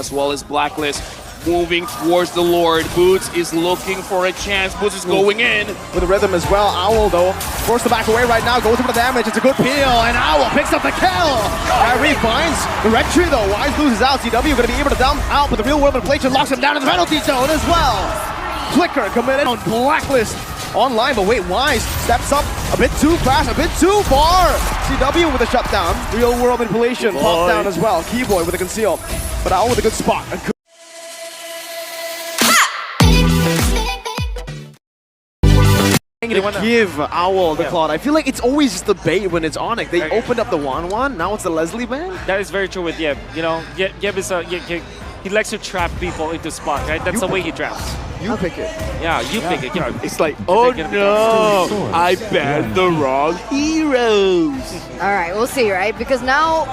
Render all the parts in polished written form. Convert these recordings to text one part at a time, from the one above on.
as well as Blacklist moving towards the Lord. Boots is looking for a chance. Boots is going in. With the rhythm as well. Owl, though, forced to back away right now. Goes for the damage. It's a good peel. And Owl picks up the kill. Kyrie finds the red tree, though. Wise loses out. CW going to be able to dump out, but the real world inflation locks him down in the penalty zone as well. Flicker committed on Blacklist online, but wait, Wise steps up a bit too fast, a bit too far. CW with a shutdown. Real world manipulation popped down as well. Keyboy with a conceal, but Owl with a good spot. To give Owl the Claude. I feel like it's always just the bait when it's Onic. They opened up the 1-1, now it's the Leslie ban. That is very true with Yeb. You know, Yeb is he likes to trap people into spot, right? That's the way he traps. You pick it. Yeah, you pick it. Yeah. It's like, oh no, I banned the wrong heroes. All right, we'll see, right? Because now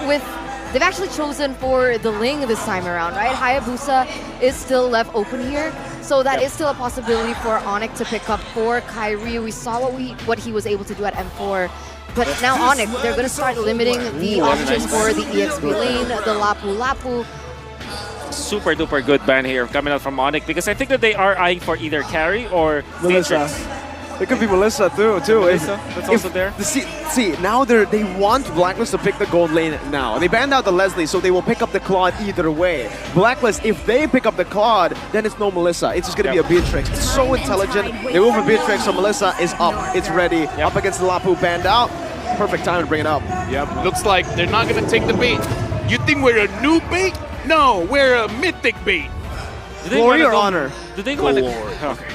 they've actually chosen for the Ling this time around, right? Hayabusa is still left open here. So that is still a possibility for Onic to pick up for Kyrie. We saw what he was able to do at M4. But now Onic, they're going to start limiting the options for the EXP lane, the Lapu Lapu. Super duper good ban here coming out from Onic because I think that they are eyeing for either carry or Melissa. It could be Melissa too. Melissa, that's also there. See, now they want Blacklist to pick the gold lane now. They banned out the Leslie, so they will pick up the Claude either way. Blacklist, if they pick up the Claude, then it's no Melissa. It's just going to be a Beatrix. It's so intelligent. They go for Beatrix, so Melissa is up. It's ready. Up against the Lapu, banned out. Perfect time to bring it up. Yep, looks like they're not going to take the bait. You think we're a new bait? No, we're a mythic bait. Glory or honor? Do they want to? Okay.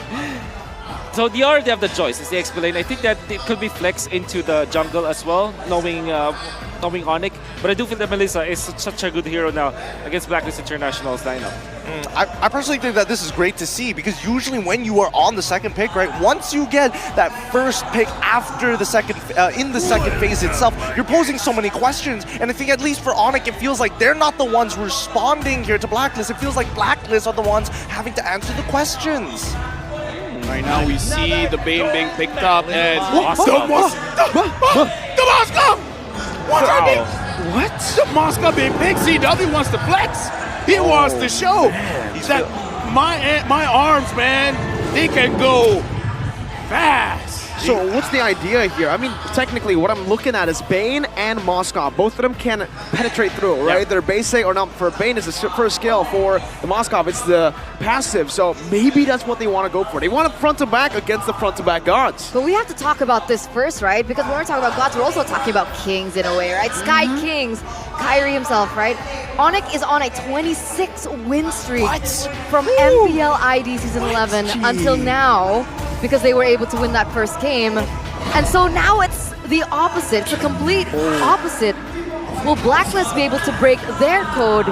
So they already have the choice, as they explained. I think that it could be flex into the jungle as well, knowing Onic. But I do feel that Melissa is such a good hero now against Blacklist International's lineup. I personally think that this is great to see because usually when you are on the second pick, right, once you get that first pick after the second, in the second phase itself, you're posing so many questions. And I think at least for Onic, it feels like they're not the ones responding here to Blacklist. It feels like Blacklist are the ones having to answer the questions. Right now we see the Bane being picked up and the Moscow! What? The Moscow being picked. CW wants to flex. He wants to show that my arms, man, they can go fast. So what's the idea here? I mean, technically, what I'm looking at is Bane and Moscow. Both of them can penetrate through, right? They're basic, or not, for Bane is the first skill. For the Moscow, it's the passive. So maybe that's what they want to go for. They want a front to back against the front to back gods. But we have to talk about this first, right? Because when we're talking about gods, we're also talking about kings in a way, right? Sky Kings, Kyrie himself, right? Onic is on a 26 win streak from MPL ID Season 11 until now, because they were able to win that first game. And so now it's the opposite. It's a complete opposite. Will Blacklist be able to break their code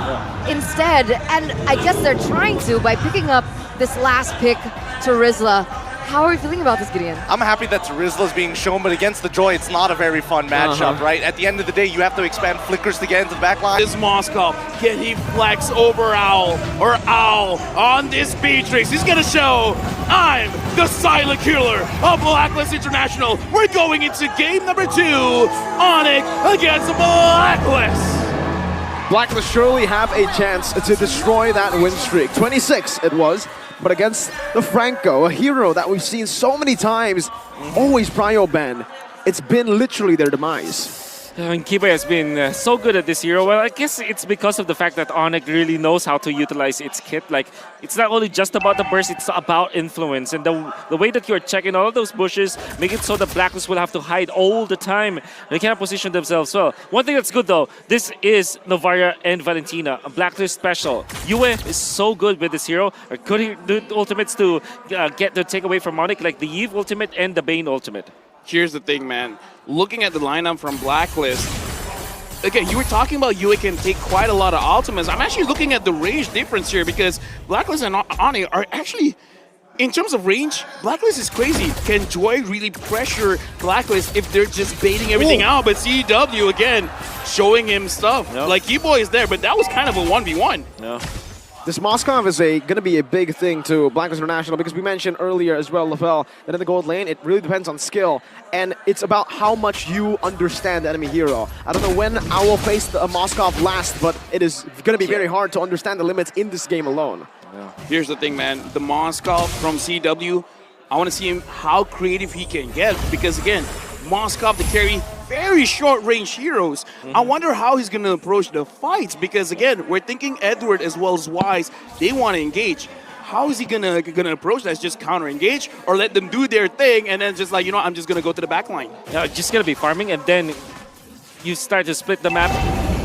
instead? And I guess they're trying to by picking up this last pick to Rizla. How are you feeling about this, Gideon? I'm happy that Rizla is being shown, but against the Joy, it's not a very fun matchup, right? At the end of the day, you have to expand flickers to get into the backline. This Moscow, can he flex over Owl or Owl on this Beatrix? He's gonna show, I'm the silent killer of Blacklist International. We're going into game number 2, Onic against Blacklist. Blacklist surely have a chance to destroy that win streak. 26 it was. But against the Franco, a hero that we've seen so many times, always prio ban, it's been literally their demise. And Kiba has been so good at this hero. Well, I guess it's because of the fact that Onic really knows how to utilize its kit. Like, it's not only just about the burst, it's about influence. And the way that you're checking all of those bushes, make it so the Blacklist will have to hide all the time. They cannot position themselves well. One thing that's good though, this is Novaria and Valentina, a Blacklist special. Yue is so good with this hero. Could he do ultimates to get the takeaway from Onic, like the Eve ultimate and the Bane ultimate? Here's the thing, man. Looking at the lineup from Blacklist, again, you were talking about Yue can take quite a lot of ultimates. I'm actually looking at the range difference here because Blacklist and Onic are actually, in terms of range, Blacklist is crazy. Can Joy really pressure Blacklist if they're just baiting everything out? But CW, again, showing him stuff. Like, Keyboy is there, but that was kind of a 1v1. No. This Moskov is going to be a big thing to Blacklist International because we mentioned earlier as well, Lavelle, that in the gold lane, it really depends on skill. And it's about how much you understand the enemy hero. I don't know when Owl faced a Moskov last, but it is going to be very hard to understand the limits in this game alone. Yeah. Here's the thing, man. The Moskov from CW, I want to see him how creative he can get because, again, Moskov to carry very short-range heroes. I wonder how he's going to approach the fights because, again, we're thinking Edward as well as Wise, they want to engage. How is he gonna approach that? Just counter-engage or let them do their thing and then just like, you know, I'm just going to go to the back line? Yeah, just going to be farming and then you start to split the map.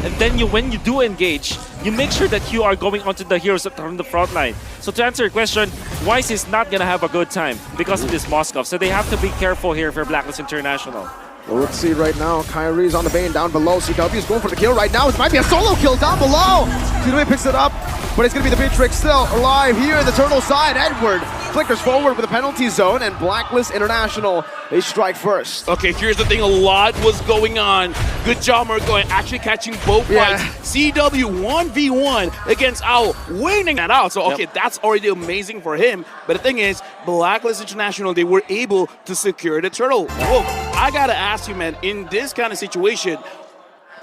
And then when you do engage, you make sure that you are going onto the heroes from the front line. So to answer your question, Wise is not going to have a good time because of this Moskov. So they have to be careful here for Blacklist International. Well, let's see right now. Kyrie's on the Bane down below. CW is going for the kill right now. It might be a solo kill down below. CW picks it up, but it's going to be the Beatrix still alive here in the turtle side. Edward flickers forward with a penalty zone, and Blacklist International, they strike first. Okay, here's the thing. A lot was going on. Good job, Marco, actually catching both fights. CW 1v1 against Owl, winning that out. So, okay, that's already amazing for him. But the thing is, Blacklist International, they were able to secure the turtle. Whoa, I got to ask you, man, in this kind of situation,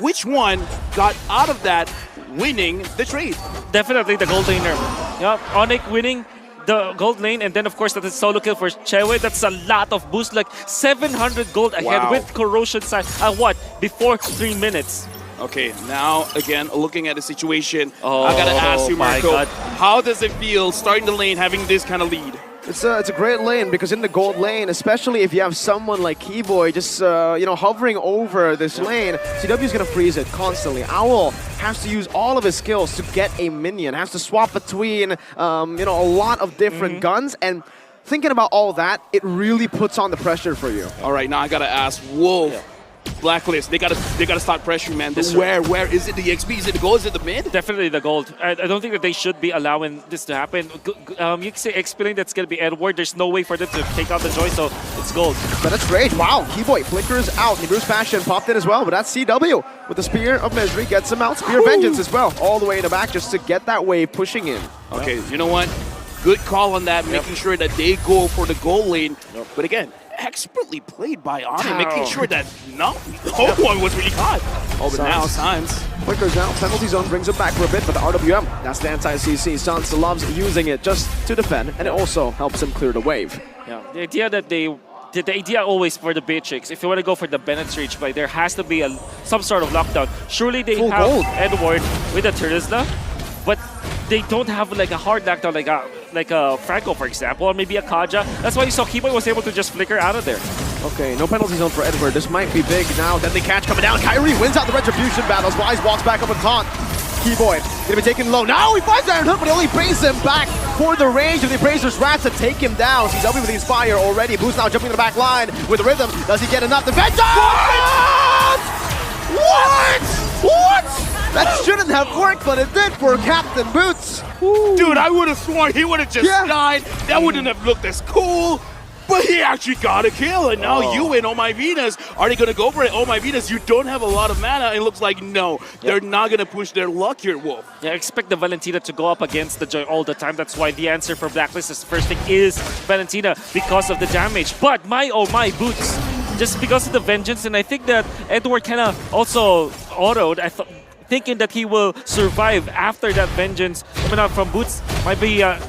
which one got out of that winning the trade? Definitely the gold laner. Yeah, Onic winning the gold lane, and then of course that is solo kill for Chewe. That's a lot of boost, like 700 gold ahead with corrosion side. What? Before 3 minutes. Okay, now again looking at the situation, I gotta ask you, Marco, how does it feel starting the lane having this kind of lead? It's a great lane because in the gold lane, especially if you have someone like Keyboy just hovering over this lane, CW is gonna freeze it constantly. Owl has to use all of his skills to get a minion, has to swap between a lot of different guns, and thinking about all that, it really puts on the pressure for you. All right, now I gotta ask Wolf. Blacklist, they gotta start pressuring, man. Where is it? The XP? Is it the gold? Is it the mid? Definitely the gold. I don't think that they should be allowing this to happen. You can say explain that's gonna be Edward. There's no way for them to take out the joy, so it's gold. But that's great. Wow, Keyboy flickers out. Bruce Passion popped in as well, but that's CW with the Spear of Misery, gets him out. Spear of Vengeance as well, all the way in the back just to get that wave pushing in. Okay, you know what? Good call on that, making sure that they go for the goal lane. But again, expertly played by Onic, making sure that no one was really caught. Oh, but now Sans flickers out, penalty zone brings it back for a bit, but the RWM, that's the anti-CC. Sans loves using it just to defend, and it also helps him clear the wave. Yeah, the idea that the idea always for the Beatrix, if you want to go for the Bennett's Reach, but there has to be some sort of lockdown. Surely they Full have gold. Edward with a Terizla, but they don't have like a hard lockdown like a Franco, for example, or maybe a Kaja. That's why you saw Keyboy was able to just flicker out of there. Okay, no penalty zone for Edward. This might be big now. Deadly catch coming down. Kyrie wins out the Retribution battles. Wise walks back up and taunt. Keyboy gonna be taken low. Now he finds Iron Hook, but he only brings him back for the range of the Appraiser's Rats to take him down. CW with the Inspire already. Boost now jumping to the back line with the rhythm. Does he get enough? The Vengeance! What? That shouldn't have worked, but it did for Captain Boots. Dude, I would have sworn he would have just died. That wouldn't have looked as cool. But he actually got a kill, and now you and Oh My Venus, are they going to go for it? Oh My Venus, you don't have a lot of mana. It looks like no, they're not going to push their luck here, Wolf. Yeah, expect the Valentina to go up against the Joy all the time. That's why the answer for Blacklist's first pick is Valentina because of the damage. But my oh my Boots, just because of the Vengeance, and I think that Edward kind of also autoed, thinking that he will survive after that Vengeance coming out from Boots. Might be a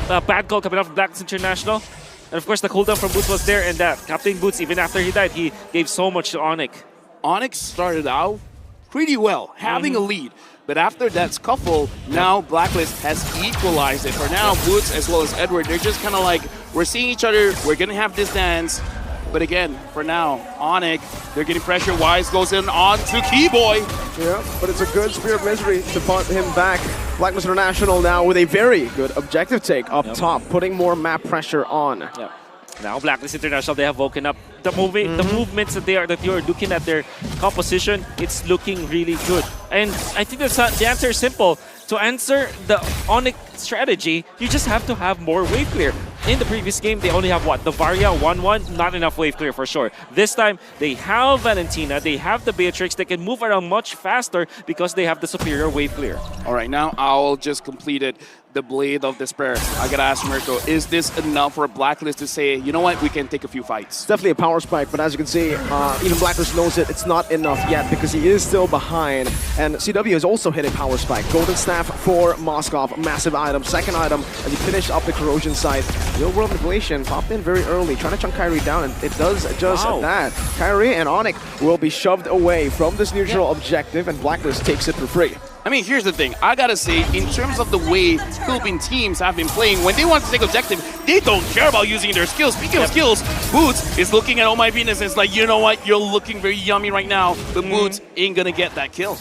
bad call coming out from Blacklist International. And of course, the cooldown from Boots was there, and that Captain Boots, even after he died, he gave so much to Onic. Onic started out pretty well, having a lead. But after that scuffle, now Blacklist has equalized it. For now, Boots as well as Edward, they're just kind of like, we're seeing each other, we're going to have this dance. But again, for now, Onic, they're getting pressure. Wise goes in on to Keyboy. Yeah, but it's a good Spear of Misery to put him back. Blacklist International now with a very good objective take up top, putting more map pressure on. Yeah. Now Blacklist International, they have woken up. The movements that you're looking at their composition, it's looking really good. And I think the answer is simple. To answer the Onic strategy, you just have to have more wave clear. in the previous game, they only have what? The Varia 1-1, not enough wave clear for sure. This time, they have Valentina, they have the Beatrix, they can move around much faster because they have the superior wave clear. All right, now Owl just completed the Blade of Despair. I gotta ask Mirko, is this enough for Blacklist to say, you know what, we can take a few fights? It's definitely a power spike, but as you can see, even Blacklist knows it's not enough yet because he is still behind. And CW has also hit a power spike. Golden Staff for Moskov, massive item. Second item, as he finished up the corrosion side. Real world manipulation popped in very early, trying to chunk Kyrie down, and it does just that. Kyrie and Onic will be shoved away from this neutral objective, and Blacklist takes it for free. I mean, here's the thing. I gotta say, in terms of the way Philippine teams have been playing, when they want to take objective, they don't care about using their skills. Speaking of skills, Boots is looking at Oh My Venus and it's like, you know what, you're looking very yummy right now, but Boots ain't gonna get that kill.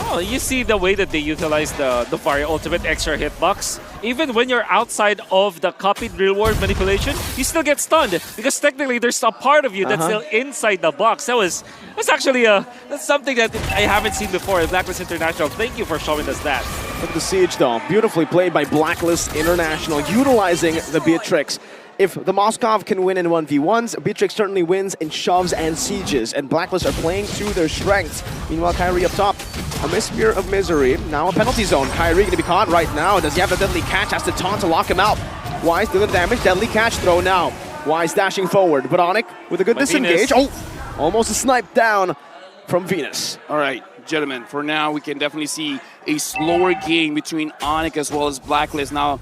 Oh, you see the way that they utilize the Varia ultimate extra hitbox. Even when you're outside of the copied real world manipulation, you still get stunned because technically there's a part of you that's still inside the box. That's actually that's something that I haven't seen before in Blacklist International. Thank you for showing us that. Look at the siege though, beautifully played by Blacklist International, utilizing the Beatrix. If the Moskov can win in 1v1s, Beatrix certainly wins in shoves and sieges, and Blacklist are playing to their strengths. Meanwhile, Kyrie up top, a Spear of Misery, now a penalty zone. Kyrie gonna be caught right now. Does he have the deadly catch? Has to taunt to lock him out. Wise doing the damage, deadly catch throw now. Wise dashing forward, but Onic with a good disengage. Oh, almost a snipe down from Venus. All right, gentlemen, for now, we can definitely see a slower game between Onic as well as Blacklist. Now,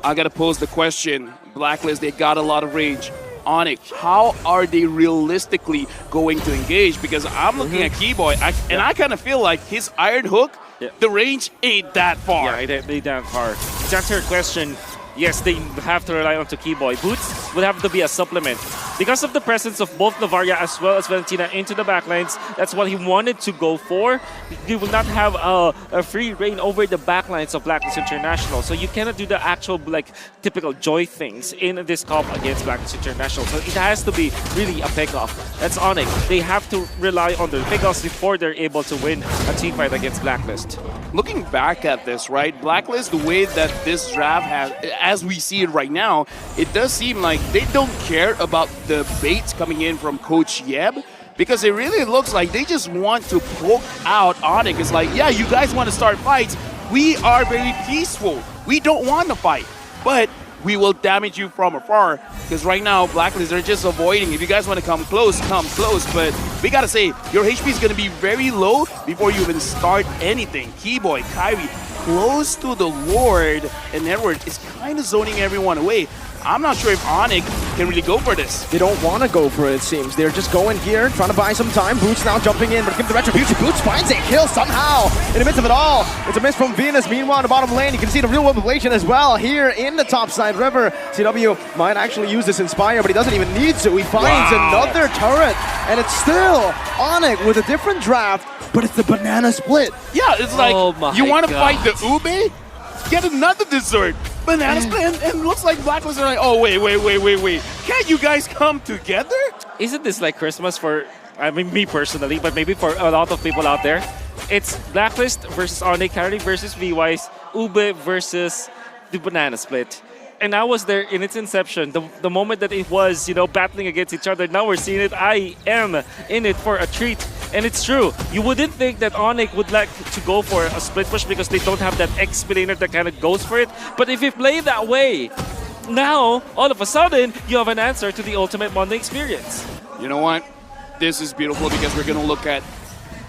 I gotta pose the question. Blacklist, they got a lot of range. Onic, how are they realistically going to engage? Because I'm looking at Keyboy, and I kind of feel like his Iron Hook, the range ain't that far. Yeah, it ain't that far. To answer your question, yes, they have to rely on Keyboy. Boots would have to be a supplement. Because of the presence of both Navaria as well as Valentina into the backlines, that's what he wanted to go for. He will not have a free reign over the backlines of Blacklist International. So you cannot do the actual typical Joy things in this comp against Blacklist International. So it has to be really a pickoff. That's Onic. They have to rely on their pickoffs before they're able to win a team fight against Blacklist. Looking back at this, right, Blacklist, the way that this draft has, as we see it right now, it does seem like they don't care about the baits coming in from Coach Yeb, because it really looks like they just want to poke out Onic. It's like, yeah, you guys want to start fights. We are very peaceful. We don't want to fight, but we will damage you from afar. Because right now, Blacklist are just avoiding. If you guys want to come close, but we gotta say, your HP is gonna be very low before you even start anything. Keyboy, Kyrie, close to the Lord, and Edward is kind of zoning everyone away. I'm not sure if Onic can really go for this. They don't want to go for it, it seems. They're just going here, trying to buy some time. Boots now jumping in, but give the retribution. Boots finds a kill somehow in the midst of it all. It's a miss from Venus. Meanwhile, in the bottom lane, you can see the real world manipulation as well here in the topside river. CW might actually use this Inspire, but he doesn't even need to. He finds another turret, and it's still Onic with a different draft, but it's the banana split. Yeah, it's like, you want to fight the Ube? Get another dessert. Banana split, and looks like Blacklist are like, oh, wait. Can't you guys come together? Isn't this like Christmas for, I mean, me personally, but maybe for a lot of people out there? It's Blacklist versus Onic, Kyrie versus V-Wise, Ube versus the banana split. And I was there in its inception, the moment that it was, battling against each other. Now we're seeing it. I am in it for a treat. And it's true. You wouldn't think that Onic would like to go for a split push because they don't have that explainer that kind of goes for it. But if you play that way, now, all of a sudden, you have an answer to the ultimate Monday experience. You know what? This is beautiful because we're going to look at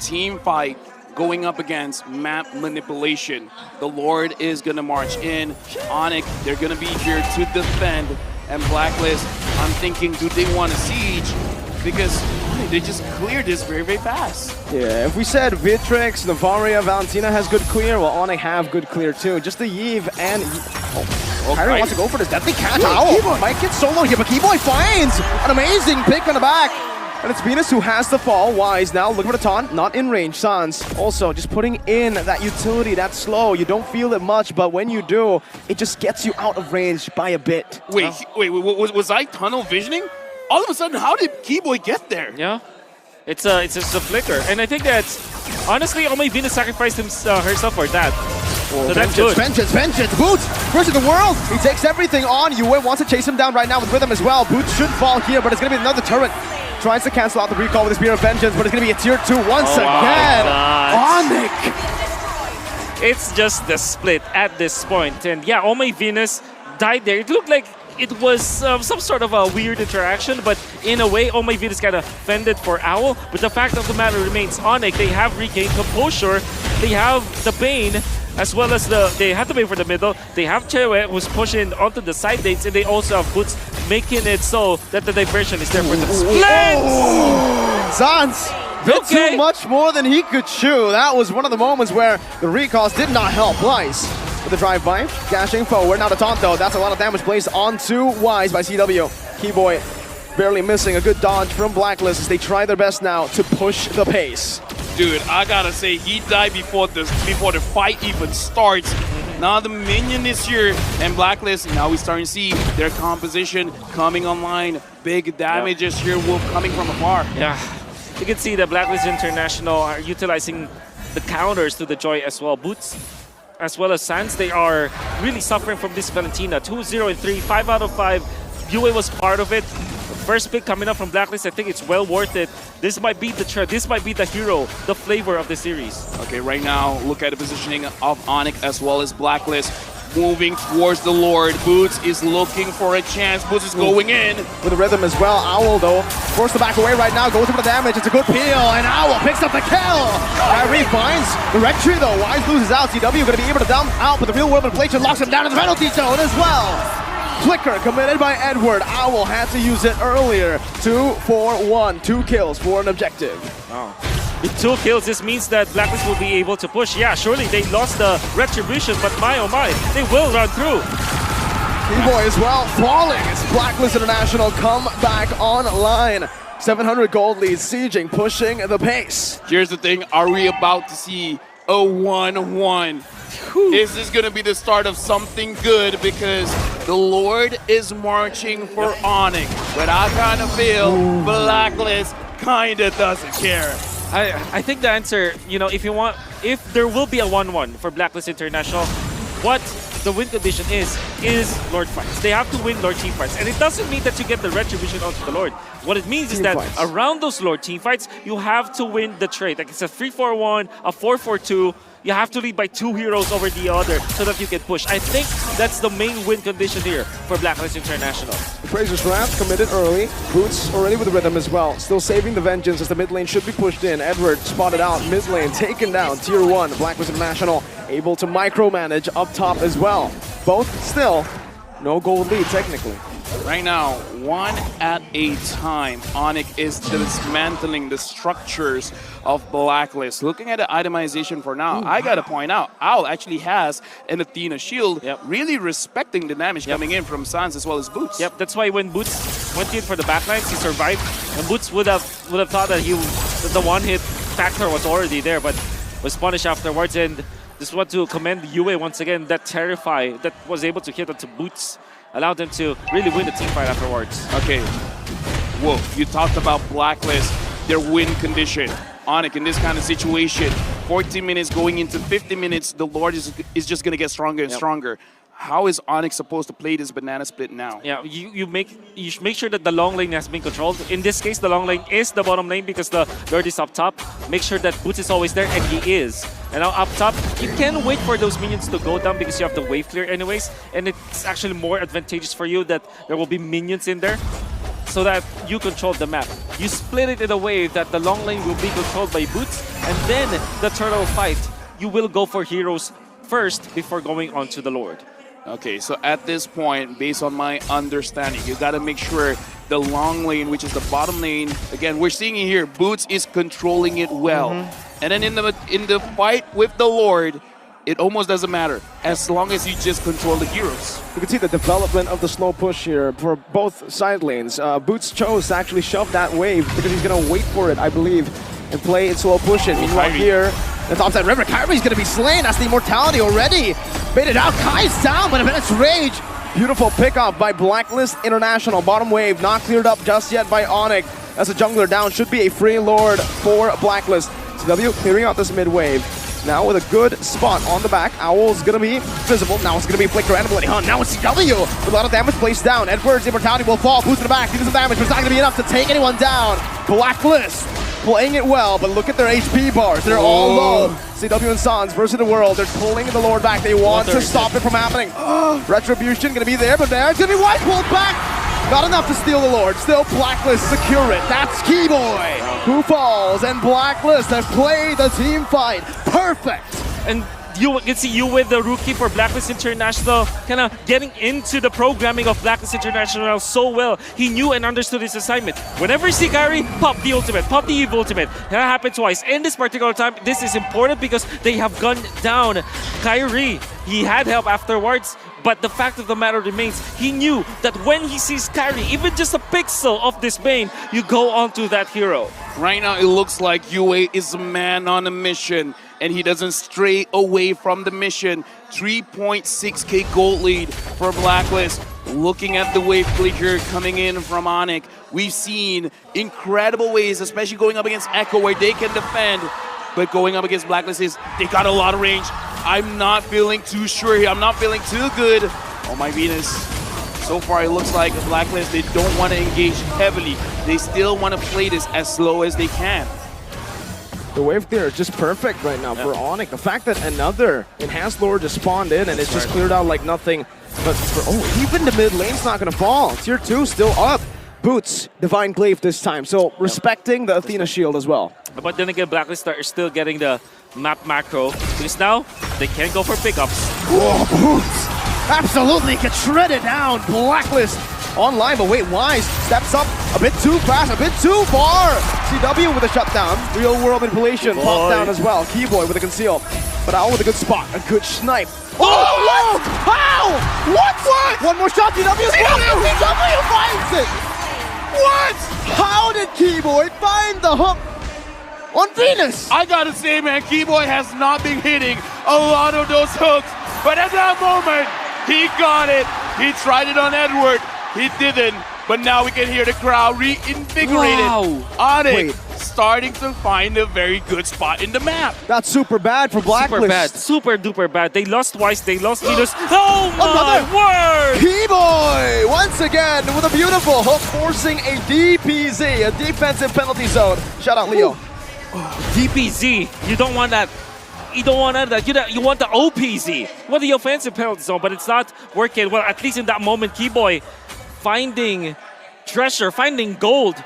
team fight going up against map manipulation. The Lord is going to march in. Onic, they're going to be here to defend. And Blacklist, I'm thinking, do they want a siege? Because they just cleared this very, very fast. Yeah, if we said Beatrix, Navaria, Valentina has good clear, well, Onic have good clear too. Just the Yves and... Kyrie wants to go for this deadly catch. Owl might get solo here, but Keyboy finds an amazing pick on the back. And it's Venus who has the fall. Wise now looking for the taunt, not in range. Sans also just putting in that utility, that slow. You don't feel it much, but when you do, it just gets you out of range by a bit. Wait, was I tunnel visioning? All of a sudden, how did Keyboy get there? Yeah, it's just a flicker. And I think that, honestly, only Venus sacrificed herself for that. So that's good. Vengeance. Boots, first in the world. He takes everything on. Yue wants to chase him down right now with Rhythm as well. Boots should fall here, but it's going to be another turret. Tries to cancel out the recall with the Spear of Vengeance, but it's going to be a tier 2 once again. Onic! It's just the split at this point. And yeah, Oh My Venus died there. It looked like it was some sort of a weird interaction, but in a way, Oh My Venus kind of fended for Owl. But the fact of the matter remains, Onic, they have regained composure. They have the Bane, as well as they have the Bane for the middle. They have Chewe, who's pushing onto the side lanes, and they also have Boots, making it so that the diversion is there for the split! Zans! Bit too much more than he could chew. That was one of the moments where the recalls did not help. Blyce with the drive-by, dashing forward. Now the taunt though, that's a lot of damage placed onto Wise by CW. Keyboy barely missing. A good dodge from Blacklist as they try their best now to push the pace. Dude, I gotta say, he died before the fight even starts. Now the minion is here, and Blacklist, now we're starting to see their composition coming online. Big damages here coming from afar. Yeah, you can see that Blacklist International are utilizing the counters to the Joy as well. Boots, as well as Sans, they are really suffering from this Valentina. 2-0 and 3, 5 out of 5. Yue was part of it. First pick coming up from Blacklist, I think it's well worth it. This might be this might be the hero, the flavor of the series. Okay, right now, look at the positioning of Onic as well as Blacklist. Moving towards the Lord. Boots is looking for a chance. Boots is going in. With the Rhythm as well. Owl, though, forced to back away right now. Goes for the damage. It's a good peel. And Owl picks up the kill. Kyrie finds the red tree, though. Wise loses out. CW going to be able to dump out, but the real world inflation locks him down in the penalty zone as well. Flicker committed by Edward. Owl had to use it earlier. 2-4-1. 2 kills for an objective. Wow. With 2 kills, this means that Blacklist will be able to push. Yeah, surely they lost the retribution, but my oh my, they will run through. Keyboy as well, falling as Blacklist International come back online. 700 gold lead, sieging, pushing the pace. Here's the thing, are we about to see a 1-1? Is this going to be the start of something good? Because the Lord is marching for Onic, but I kind of feel Blacklist kind of doesn't care. I think the answer, you know, if there will be a 1-1 for Blacklist International, what the win condition is Lord fights. They have to win Lord team fights. And it doesn't mean that you get the retribution onto the Lord. What it means is that around those Lord team fights, you have to win the trade. Like it's a 3-4-1, a 4-4-2. You have to lead by 2 heroes over the other so that you can push. I think that's the main win condition here for Blacklist International. The Fraser's Wrath committed early. Boots already with the Rhythm as well. Still saving the Vengeance as the mid lane should be pushed in. Edward spotted out. Mid lane taken down. Tier 1. Blacklist International able to micromanage up top as well. Both still no gold lead technically. Right now, one at a time, Onic is dismantling the structures of Blacklist. Looking at the itemization for now, I gotta point out, Owl actually has an Athena shield, really respecting the damage coming in from Sans as well as Boots. Yep, that's why when Boots went in for the backlines, he survived. And Boots would have thought that the one-hit factor was already there, but was punished afterwards. And just want to commend Yue once again, that Terrify that was able to hit onto Boots. Allowed them to really win the team fight afterwards. Okay, whoa, you talked about Blacklist, their win condition. Onic, in this kind of situation, 14 minutes going into 50 minutes, the Lord is just going to get stronger and stronger. How is Onic supposed to play this banana split now? Yeah, you make sure that the long lane has been controlled. In this case, the long lane is the bottom lane because the Lord is up top. Make sure that Boots is always there, and he is. And now up top, you can wait for those minions to go down because you have the wave clear anyways. And it's actually more advantageous for you that there will be minions in there so that you control the map. You split it in a way that the long lane will be controlled by Boots, and then the turtle fight, you will go for heroes first before going on to the Lord. Okay, so at this point, based on my understanding, you got to make sure the long lane, which is the bottom lane, again, we're seeing it here, Boots is controlling it well. And then in the fight with the Lord, it almost doesn't matter, as long as you just control the heroes. You can see the development of the slow push here for both side lanes. Boots chose to actually shove that wave because he's going to wait for it, I believe, and play it slow push it. Meanwhile here, the top side river, Kyrie's going to be slain. That's the immortality already. Baited out, Kai's down, but it's Rage. Beautiful pickup by Blacklist International. Bottom wave not cleared up just yet by Onic. That's a jungler down. Should be a free Lord for Blacklist. CW clearing out this mid wave. Now with a good spot on the back. Owl's gonna be visible. Now it's gonna be Flicker and Bloody Hunt. Now it's CW with a lot of damage placed down. Edward's immortality will fall. Boost in the back. He does some damage, but it's not gonna be enough to take anyone down. Blacklist playing it well, but look at their HP bars. They're all low. CW and Sans versus the world. They're pulling the Lord back. They want to stop it from happening. Retribution gonna be there, but there's gonna be White pulled back. Not enough to steal the Lord. Still Blacklist secure it. That's Keyboy who falls, and Blacklist have played the team fight perfect. And you can see you with the rookie for Blacklist International, kind of getting into the programming of Blacklist International so well. He knew and understood his assignment. Whenever you see Kyrie, pop the ultimate, pop the Eve ultimate. That happened twice. In this particular time, this is important because they have gunned down Kyrie. He had help afterwards, but the fact of the matter remains, he knew that when he sees Kyrie, even just a pixel of this Bane, you go on to that hero. Right now, it looks like UA is a man on a mission, and he doesn't stray away from the mission. 3.6k gold lead for Blacklist. Looking at the wave flicker coming in from Onic, we've seen incredible ways, especially going up against Echo, where they can defend. But going up against Blacklist they got a lot of range. I'm not feeling too sure here. I'm not feeling too good. Oh my Venus. So far, it looks like Blacklist, they don't want to engage heavily. They still want to play this as slow as they can. The wave clear is just perfect right now for Onic. The fact that another enhanced lord just spawned in and it's just cleared out like nothing. But for, even the mid lane's not going to fall. Tier 2 still up. Boots, Divine Glaive this time. So respecting the Athena shield as well. But then again, Blacklist are still getting the map macro because now they can go for pickups. Whoa, Boots! Absolutely get shredded down. Blacklist online, but wait, Wise steps up a bit too fast, a bit too far. CW with a shutdown. Real world manipulation popped down as well. Keyboy with a conceal. But Owl with a good spot, a good snipe. Oh, what? How? What? One more shot, CW. CW finds it. What? How did Keyboy find the hook on Venus? I gotta say, man, Keyboy has not been hitting a lot of those hooks, but at that moment, he got it. He tried it on Edward. He didn't, but now we can hear the crowd reinvigorated. Wow. Onic starting to find a very good spot in the map. That's super bad for Blacklist. Super bad, super duper bad. They lost twice, they lost Venus. Oh my word! Keyboy once again with a beautiful hook, forcing a DPZ, a defensive penalty zone. Shout out Leo. DPZ, you don't want that. You don't want that. You want the OPZ. Well, the offensive penalty zone, but it's not working. Well, at least in that moment, Keyboy finding treasure, finding gold.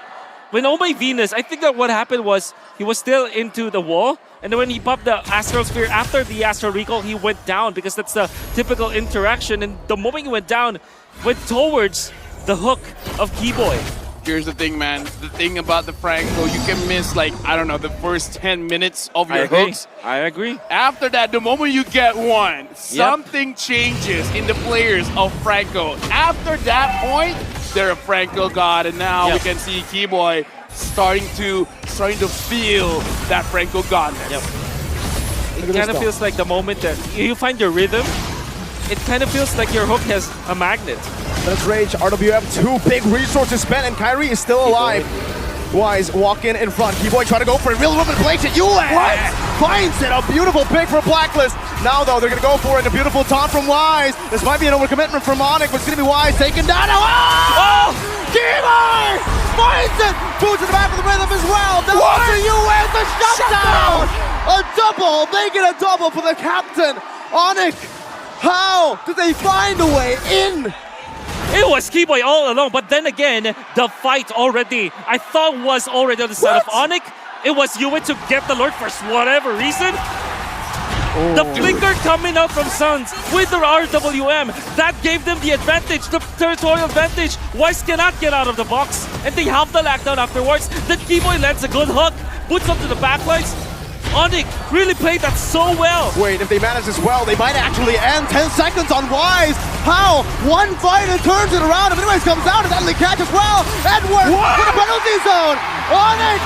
When Oh My Venus, I think that what happened was he was still into the wall, and then when he popped the Astral Sphere after the Astral Recall, he went down because that's the typical interaction. And the moment he went down, went towards the hook of Keyboy. Here's the thing, man. The thing about the Franco, you can miss, like, I don't know, the first 10 minutes of your hooks. I agree. After that, the moment you get one, something changes in the players of Franco. After that point, they're a Franco god, and now we can see Keyboy starting to feel that Franco godness. It kind of feels like the moment that you find your rhythm, it kind of feels like your hook has a magnet. Let's rage. RWM, 2 big resources spent, and Kyrie is still alive. Wise walking in front. Keyboy trying to go for a real woman place at US. Finds it. A beautiful pick for Blacklist. Now, though, they're going to go for it. A beautiful taunt from Wise. This might be an overcommitment from Onic, but it's going to be Wise taken down. Oh! Keyboy finds it. Boots in the back of the rhythm as well. Now for US, the shutdown. A double. They get a double for the captain. Onic, how did they find a way in? It was Keyboy all along, but then again, the fight already, I thought was already on the side of Onic. It was Yue to get the Lord for whatever reason. The flicker coming out from Suns with their RWM, that gave them the advantage, the territorial advantage. Wise cannot get out of the box, and they have the lockdown afterwards. Then Keyboy lands a good hook, puts up to the backlines. Onic really played that so well. Wait, if they manage this well, they might actually end. 10 seconds on Wise. How? One fighter turns it around. If anyways comes out, and Deadly catch as well. Edward with a penalty zone. Onic!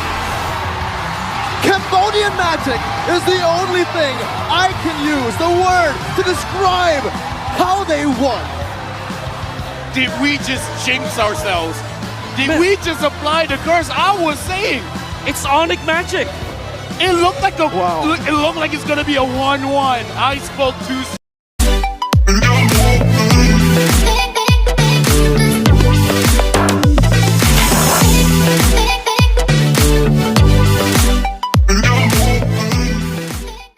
Cambodian magic is the only thing I can use, the word, to describe how they won. Did we just jinx ourselves? Did we just apply the curse? I was saying. It's Onic magic. It looked like a. Wow. It looked like it's gonna be a 1-1. I spoke too soon.